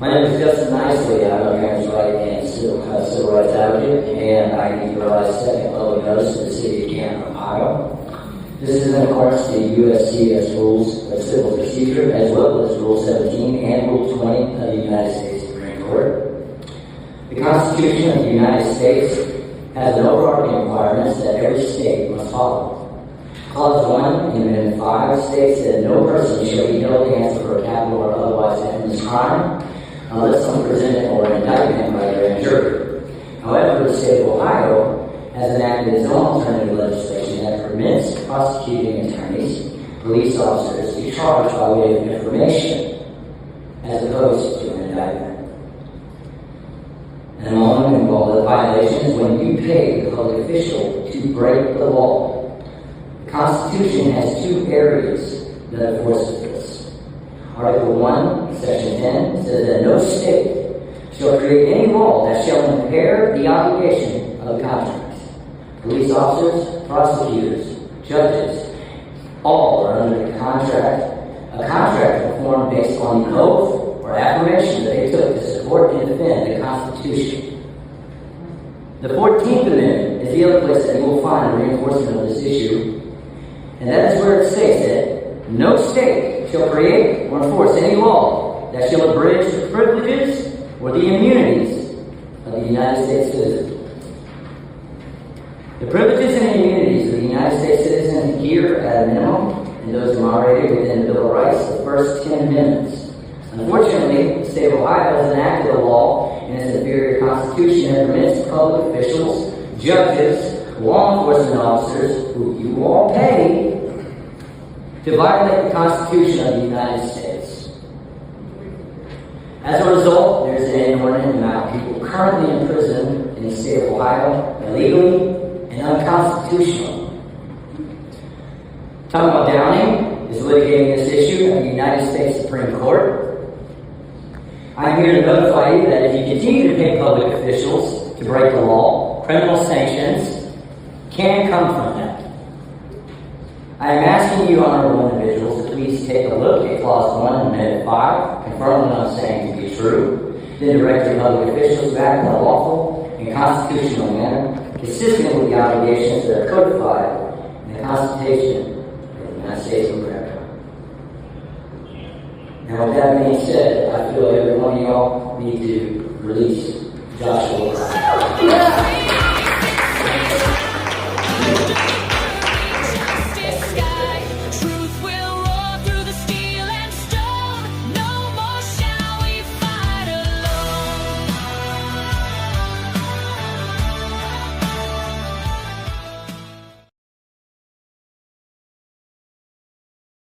My name is Justin Nicely. I'm a trans right and civil rights advocate, and I need to provide second public notice to the City of Canton, Ohio. This is in accordance to USCS Rules of Civil Procedure, as well as Rule 17 and Rule 20 of the United States Supreme Court. The Constitution of the United States has an overarching requirements that every state must follow. Clause 1 in Amendment 5 states that no person shall be held to answer for a capital or otherwise infamous crime unless some present or indict him by a grand jury. However, the state of Ohio has enacted its own alternative legislation that permits prosecuting attorneys, police officers to charge by way of information as opposed to an indictment. And among involved violations when you pay the public official to break the law. The Constitution has two areas that enforces this. Article 1, Section 10 says that no state shall create any law that shall impair the obligation of the contract. Police officers, prosecutors, judges, all are under a contract formed based on the oath or affirmation that they took to support and defend the Constitution. The 14th Amendment is the other place that you will find a reinforcement of this issue, and that is where it states that no state shall create or enforce any law that shall abridge the privileges or the immunities of the United States citizen. The privileges and immunities of the United States citizen here at a minimum, and those enumerated within the Bill of Rights, the first 10 amendments. Unfortunately, the state of Ohio has enacted a law in its inferior constitution that permits public officials, judges, law enforcement officers, who you all pay, to violate the Constitution of the United States. As a result, there's an inordinate amount of people currently in prison in the state of Ohio illegally and unconstitutionally. Talking about Downing is litigating this issue at the United States Supreme Court. I'm here to notify you that if you continue to pay public officials to break the law, criminal sanctions can come from that. I am asking you, honorable individuals, to please take a look at Clause 1 in Amendment 5, confirm what I'm saying to be true, then direct your public officials to act in a lawful and constitutional manner, consistent with the obligations that are codified in the Constitution of the United States of America. Now, with that being said, I feel every one of y'all need to release Joshua.